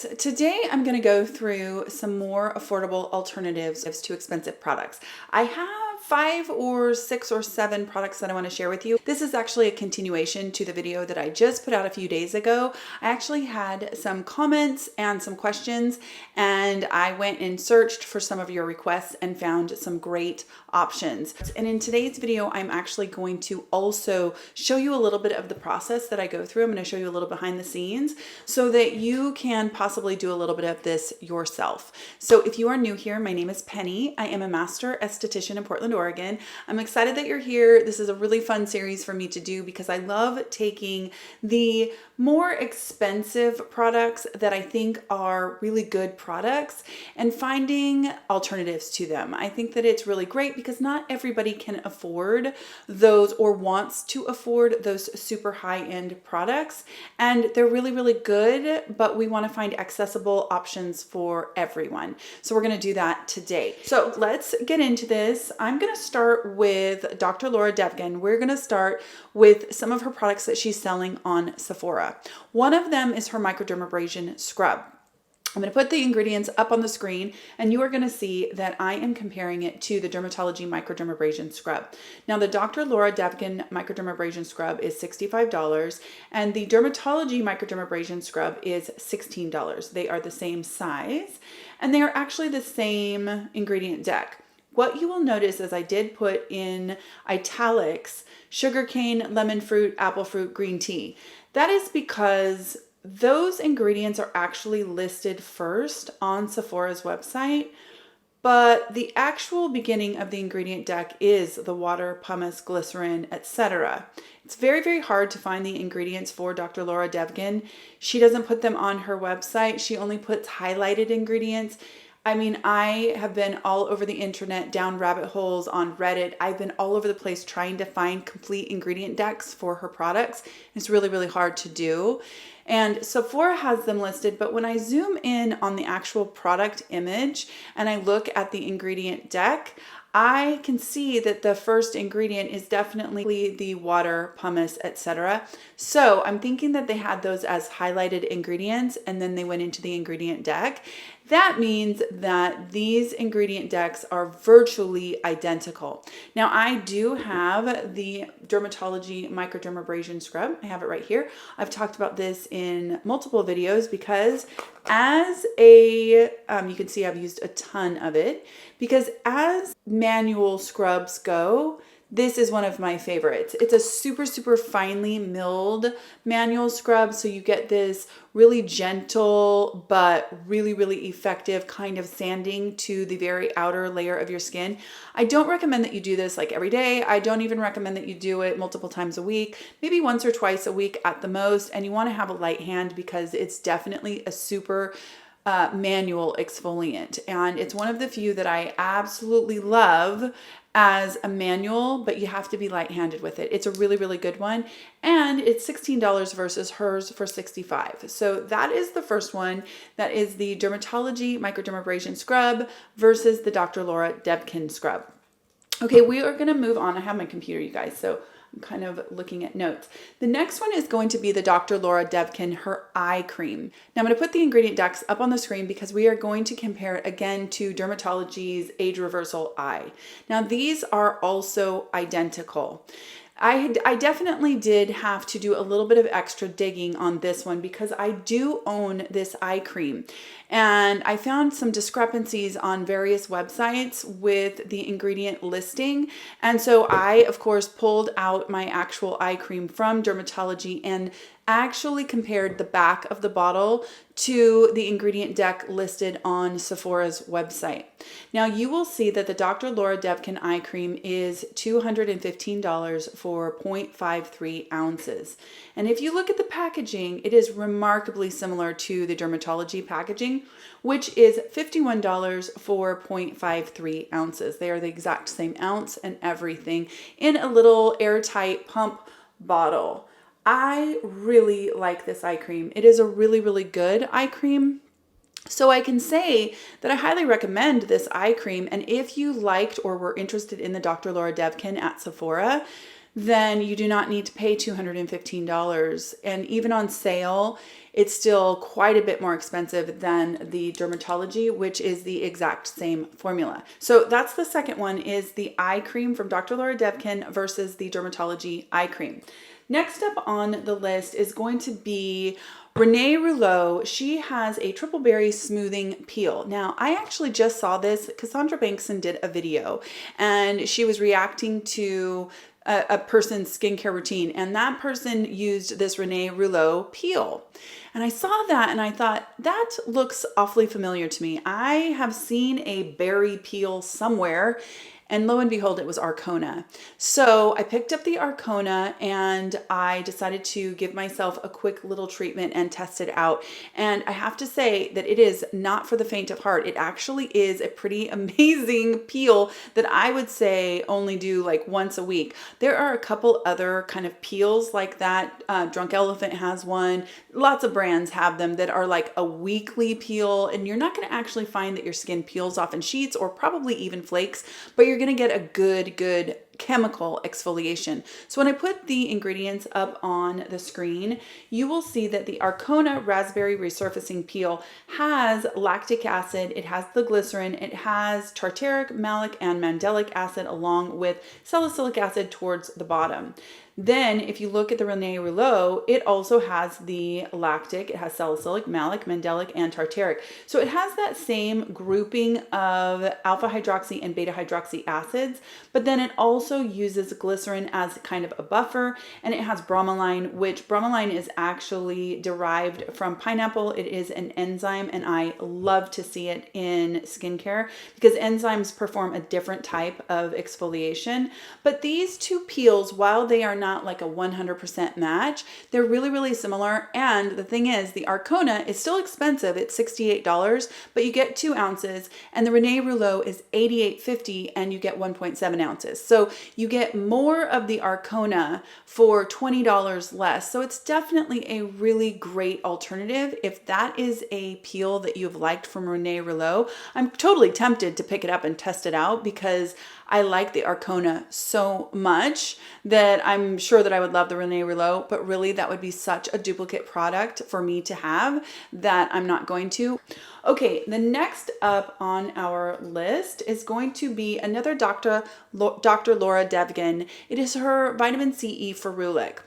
Today I'm going to go through some more affordable alternatives to expensive products. I have 5 or 6 or 7 products that I want to share with you. This is actually a continuation to the video that I just put out a few days ago. I actually had some comments and some questions, and I went and searched for some of your requests and found some great options. And in today's video, I'm actually going to also show you a little bit of the process that I go through. I'm going to show you a little behind the scenes so that you can possibly do a little bit of this yourself. So if you are new here, my name is Penny. I am a master esthetician in Portland, Oregon. I'm excited that you're here. This is a really fun series for me to do because I love taking the more expensive products that I think are really good products and finding alternatives to them. I think that it's really great because not everybody can afford those or wants to afford those super high-end products, and they're really, really good, but we want to find accessible options for everyone. So we're going to do that today. So let's get into this. I'm going to start with Dr. Laura Devgan. We're going to start with some of her products that she's selling on Sephora. One of them is her microdermabrasion scrub. I'm going to put the ingredients up on the screen, and you are going to see that I am comparing it to the Dermatology Microdermabrasion Scrub. Now, the Dr. Laura Devgan Microdermabrasion Scrub is $65, and the Dermatology Microdermabrasion Scrub is $16. They are the same size, and they are actually the same ingredient deck. What you will notice is I did put in italics sugarcane, lemon fruit, apple fruit, green tea. That is because those ingredients are actually listed first on Sephora's website, but the actual beginning of the ingredient deck is the water, pumice, glycerin, etc. It's very, very hard to find the ingredients for Dr. Laura Devgan. She doesn't put them on her website. She only puts highlighted ingredients. I mean, I have been all over the internet, down rabbit holes on Reddit. I've been all over the place trying to find complete ingredient decks for her products. It's really, really hard to do. And Sephora has them listed, but when I zoom in on the actual product image and I look at the ingredient deck, I can see that the first ingredient is definitely the water, pumice, etc. So I'm thinking that they had those as highlighted ingredients and then they went into the ingredient deck. That means that these ingredient decks are virtually identical. Now, I do have the Dermatology Microdermabrasion Scrub. I have it right here. I've talked about this in multiple videos because as a, you can see I've used a ton of it because as manual scrubs go, this is one of my favorites. It's a super, super finely milled manual scrub. So you get this really gentle, but really, really effective kind of sanding to the very outer layer of your skin. I don't recommend that you do this like every day. I don't even recommend that you do it multiple times a week, maybe once or twice a week at the most. And you want to have a light hand because it's definitely a super manual exfoliant. And it's one of the few that I absolutely love as a manual, but you have to be light-handed with it. It's a really, really good one. And it's $16 versus hers for $65. So that is the first one. That is the Dermatology Microdermabrasion Scrub versus the Dr. Laura Devgan Scrub. Okay, we are going to move on. I have my computer, you guys, so I'm kind of looking at notes. The next one is going to be the Dr. Laura Devgan, her eye cream. Now I'm going to put the ingredient decks up on the screen because we are going to compare it again to Dermatology's Age Reversal Eye. Now these are also identical. I definitely did have to do a little bit of extra digging on this one because I do own this eye cream. And I found some discrepancies on various websites with the ingredient listing. And so I, of course, pulled out my actual eye cream from Dermatology and actually compared the back of the bottle to the ingredient deck listed on Sephora's website. Now you will see that the Dr. Laura Devgan eye cream is $215 for 0.53 ounces. And if you look at the packaging, it is remarkably similar to the Dermatology packaging, which is $51 for 0.53 ounces. They are the exact same ounce and everything in a little airtight pump bottle. I really like this eye cream. It is a really, really good eye cream. So I can say that I highly recommend this eye cream. And if you liked or were interested in the Dr. Laura Devgan at Sephora, then you do not need to pay $215. And even on sale, it's still quite a bit more expensive than the Dermatology, which is the exact same formula. So that's the second one, is the eye cream from Dr. Laura Devgan versus the Dermatology eye cream. Next up on the list is going to be Rene Rouleau. She has a triple berry smoothing peel. Now, I actually just saw this. Cassandra Bankson did a video and she was reacting to a person's skincare routine, and that person used this Rene Rouleau peel. And I saw that and I thought, that looks awfully familiar to me. I have seen a berry peel somewhere. And lo and behold, it was Arcona. So I picked up the Arcona and I decided to give myself a quick little treatment and test it out. And I have to say that it is not for the faint of heart. It actually is a pretty amazing peel that I would say only do like once a week. There are a couple other kind of peels like that. Drunk Elephant has one. Lots of brands have them that are like a weekly peel, and you're not going to actually find that your skin peels off in sheets or probably even flakes, but you're going to get a good chemical exfoliation. So when I put the ingredients up on the screen, you will see that the Arcona Raspberry Resurfacing Peel has lactic acid, it has the glycerin, it has tartaric, malic, and mandelic acid along with salicylic acid towards the bottom. Then if you look at the Rene Rouleau, it also has the lactic, it has salicylic, malic, mandelic, and tartaric. So it has that same grouping of alpha hydroxy and beta hydroxy acids, but then it also uses glycerin as kind of a buffer, and it has bromelain, which bromelain is actually derived from pineapple. It is an enzyme, and I love to see it in skincare because enzymes perform a different type of exfoliation. But these two peels, while they are not like a 100% match, they're really similar. And the thing is, the Arcona is still expensive. It's $68, but you get 2 ounces, and the Rene Rouleau is $88.50 and you get 1.7 ounces. So you get more of the Arcona for $20 less. So it's definitely a really great alternative. If that is a peel that you've liked from Rene Rouleau, I'm totally tempted to pick it up and test it out because I like the Arcona so much that I'm sure that I would love the Rene Rouleau, but really that would be such a duplicate product for me to have that I'm not going to. Okay, the next up on our list is going to be another Dr. Laura Devgan. It is her vitamin CE Ferulic.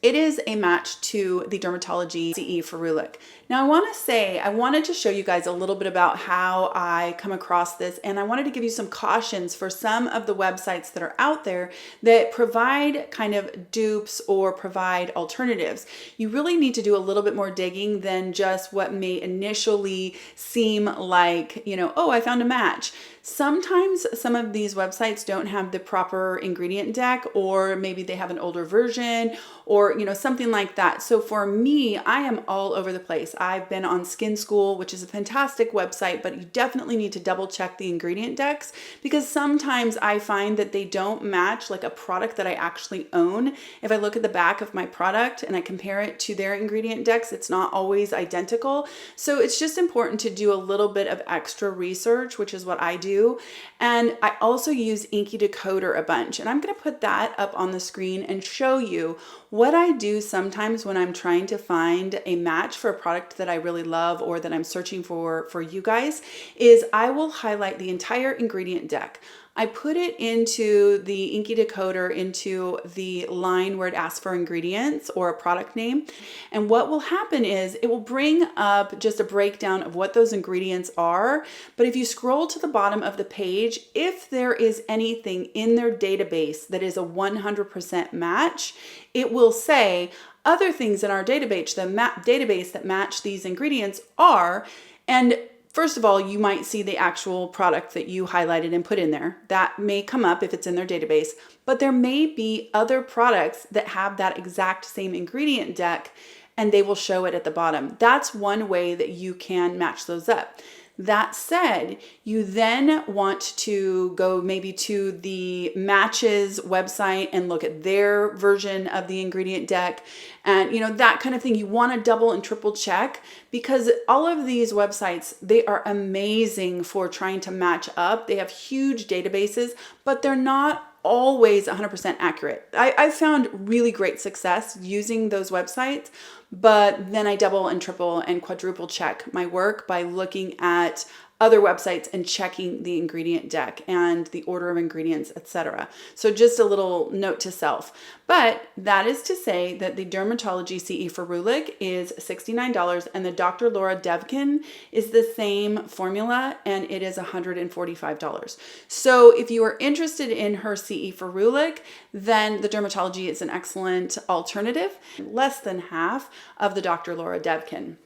It is a match to the Dermatology CE Ferulic. Now I wanted to show you guys a little bit about how I come across this, and I wanted to give you some cautions for some of the websites that are out there that provide kind of dupes or provide alternatives. You really need to do a little bit more digging than just what may initially seem like, oh, I found a match. Sometimes some of these websites don't have the proper ingredient deck, or maybe they have an older version, or something like that. So for me, I am all over the place. I've been on Skin School, which is a fantastic website, but you definitely need to double check the ingredient decks because sometimes I find that they don't match like a product that I actually own. If I look at the back of my product and I compare it to their ingredient decks, it's not always identical. So it's just important to do a little bit of extra research, which is what I do. And I also use Inky Decoder a bunch, and I'm going to put that up on the screen and show you what I do sometimes when I'm trying to find a match for a product that I really love or that I'm searching for you guys is I will highlight the entire ingredient deck. I put it into the Inky Decoder into the line where it asks for ingredients or a product name. And what will happen is it will bring up just a breakdown of what those ingredients are. But if you scroll to the bottom of the page, if there is anything in their database that is a 100% match, it will say other things in our database, database that match these ingredients are, and first of all, you might see the actual product that you highlighted and put in there. That may come up if it's in their database, but there may be other products that have that exact same ingredient deck and they will show it at the bottom. That's one way that you can match those up. That said, you then want to go maybe to the Matches website and look at their version of the ingredient deck and that kind of thing. You want to double and triple check because all of these websites, they are amazing for trying to match up. They have huge databases, but they're not always 100% accurate. I've found really great success using those websites, but then I double and triple and quadruple check my work by looking at other websites and checking the ingredient deck and the order of ingredients, etc. So just a little note to self. But that is to say that the Dermatology CE Ferulic is $69 and the Dr. Laura Devgan is the same formula and it is $145. So if you are interested in her CE Ferulic, then the Dermatology is an excellent alternative, less than half of the Dr. Laura Devgan.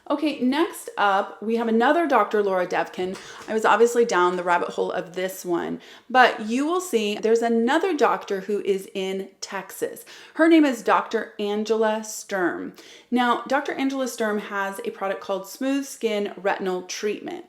Okay, next up, we have another Dr. Laura Devgan. I was obviously down the rabbit hole of this one, but you will see there's another doctor who is in Texas. Her name is Dr. Angela Sturm. Now, Dr. Angela Sturm has a product called Smooth Skin Retinol Treatment.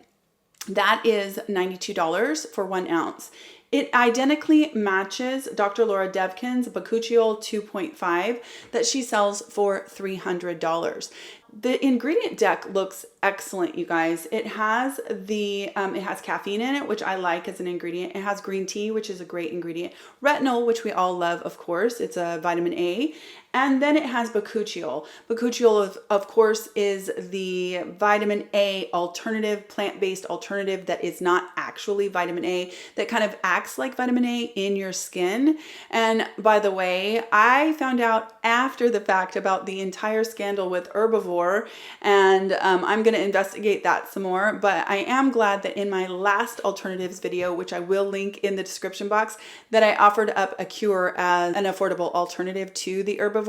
That is $92 for 1 ounce. It identically matches Dr. Laura Devgan's Bakichiol 2.5 that she sells for $300. The ingredient deck looks excellent, you guys. It has it has caffeine in it, which I like as an ingredient. It has green tea, which is a great ingredient. Retinol, which we all love, of course. It's a vitamin A. And then it has Bakichiol. Bakichiol, of course, is the vitamin A alternative, plant-based alternative that is not actually vitamin A, that kind of acts like vitamin A in your skin. And by the way, I found out after the fact about the entire scandal with Herbivore, and I'm going to investigate that some more. But I am glad that in my last alternatives video, which I will link in the description box, that I offered up a cure as an affordable alternative to the Herbivore,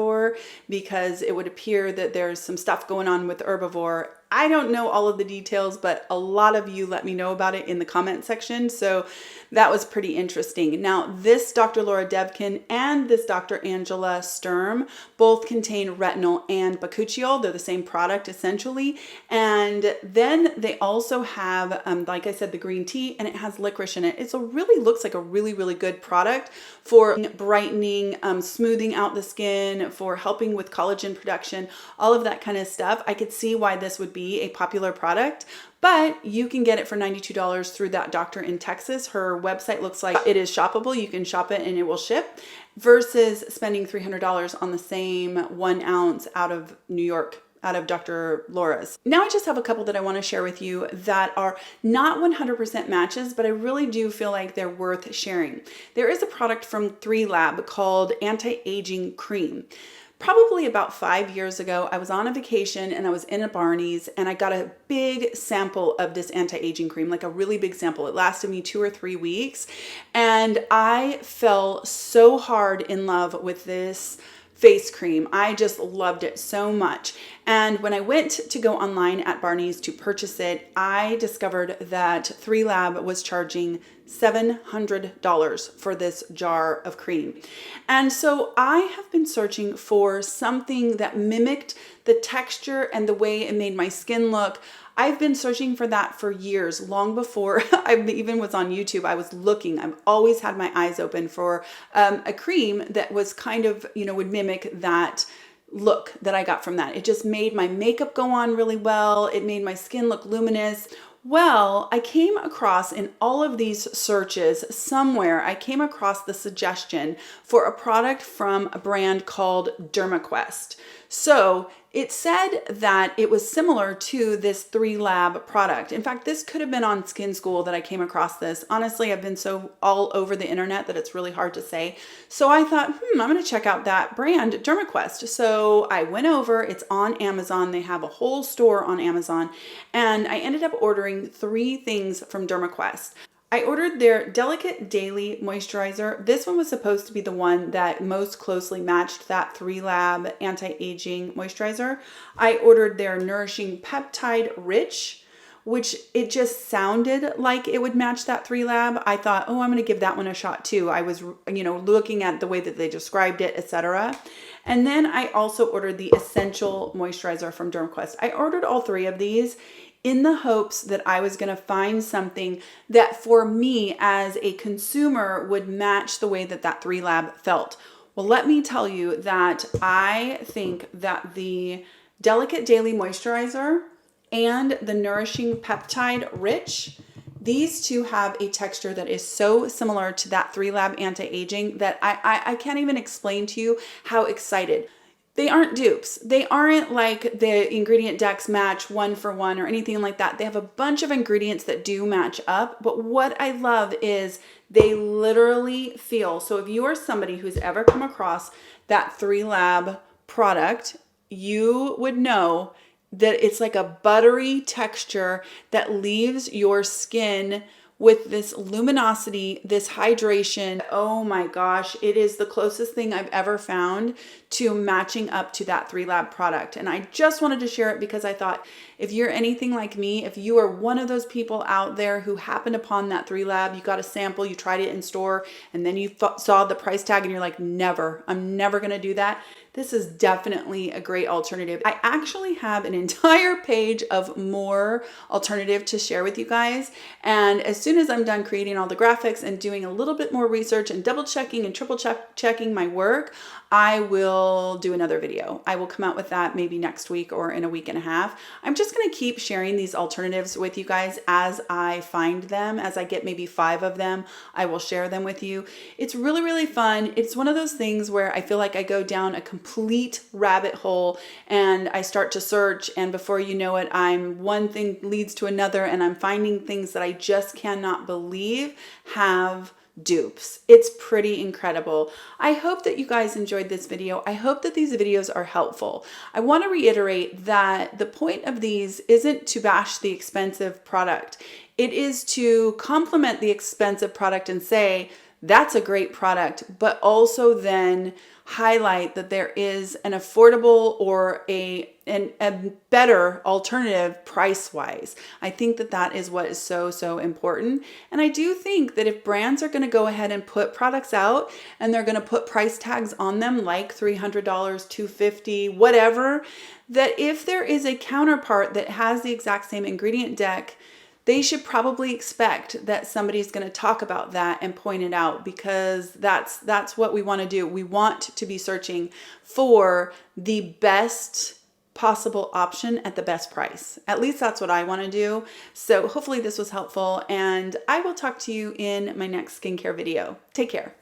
because it would appear that there's some stuff going on with Herbivore. I don't know all of the details, but a lot of you let me know about it in the comment section. So that was pretty interesting. Now, this Dr. Laura Devgan and this Dr. Angela Sturm both contain retinol and Bakichiol. They're the same product essentially. And then they also have, like I said, the green tea, and it has licorice in it. It really looks like a really, really good product for brightening, smoothing out the skin, for helping with collagen production, all of that kind of stuff. I could see why this would be a popular product, but you can get it for $92 through that doctor in Texas. Her website looks like it is shoppable. You can shop it and it will ship, versus spending $300 on the same 1 ounce out of New York, out of Dr. Laura's. Now I just have a couple that I want to share with you that are not 100% matches, but I really do feel like they're worth sharing. There is a product from 3Lab called AntiAging Cream. Probably about 5 years ago, I was on a vacation and I was in a Barney's and I got a big sample of this anti-aging cream, like a really big sample. It lasted me 2 or 3 weeks and I fell so hard in love with this face cream. I just loved it so much. And when I went to go online at Barney's to purchase it, I discovered that 3Lab was charging $700 for this jar of cream. And so I have been searching for something that mimicked the texture and the way it made my skin look. I've been searching for that for years, long before I even was on YouTube. I was looking. I've always had my eyes open for a cream that was kind of, would mimic that look that I got from that. It just made my makeup go on really well. It made my skin look luminous. Well, I came across in all of these searches somewhere, I came across the suggestion for a product from a brand called Dermaquest. So it said that it was similar to this 3Lab product. In fact, this could have been on Skin School that I came across this. Honestly, I've been so all over the internet that it's really hard to say. So I thought, I'm going to check out that brand, Dermaquest. So I went over, it's on Amazon. They have a whole store on Amazon. And I ended up ordering 3 things from Dermaquest. I ordered their Delicate Daily Moisturizer. This one was supposed to be the one that most closely matched that 3Lab Anti-Aging Moisturizer. I ordered their Nourishing Peptide Rich, which it just sounded like it would match that 3Lab. I thought, I'm going to give that one a shot too. I was, looking at the way that they described it, etc. And then I also ordered the Essential Moisturizer from Dermaquest. I ordered all 3 of these in the hopes that I was going to find something that for me as a consumer would match the way that that 3Lab felt. Well, let me tell you that I think that the Delicate Daily Moisturizer and the Nourishing Peptide Rich These two have a texture that is so similar to that 3Lab Anti-Aging that I can't even explain to you how excited. They aren't dupes. They aren't like the ingredient decks match 1-for-1 or anything like that. They have a bunch of ingredients that do match up, but what I love is they literally feel, so if you are somebody who's ever come across that 3Lab product, you would know that it's like a buttery texture that leaves your skin with this luminosity, this hydration. Oh my gosh, it is the closest thing I've ever found to matching up to that 3Lab product. And I just wanted to share it because I thought if you're anything like me, if you are one of those people out there who happened upon that 3Lab, you got a sample, you tried it in store, and then you saw the price tag and you're like, never, I'm never gonna do that. This is definitely a great alternative. I actually have an entire page of more alternative to share with you guys. And as soon as I'm done creating all the graphics and doing a little bit more research and double checking and triple checking my work, I will do another video. I will come out with that maybe next week or in a week and a half. I'm just gonna keep sharing these alternatives with you guys as I find them. As I get maybe 5 of them, I will share them with you. It's really, really fun. It's one of those things where I feel like I go down a complete rabbit hole and I start to search, and before you know it, one thing leads to another and I'm finding things that I just cannot believe have dupes. It's pretty incredible. I hope that you guys enjoyed this video. I hope that these videos are helpful. I want to reiterate that the point of these isn't to bash the expensive product. It is to complement the expensive product and say, that's a great product, but also then highlight that there is an affordable or a better alternative price-wise. I think that that is what is so important. And I do think that if brands are going to go ahead and put products out and they're going to put price tags on them like $300, $250, whatever, that if there is a counterpart that has the exact same ingredient deck, they should probably expect that somebody's going to talk about that and point it out, because that's what we want to do. We want to be searching for the best possible option at the best price. At least that's what I want to do. So hopefully this was helpful, and I will talk to you in my next skincare video. Take care.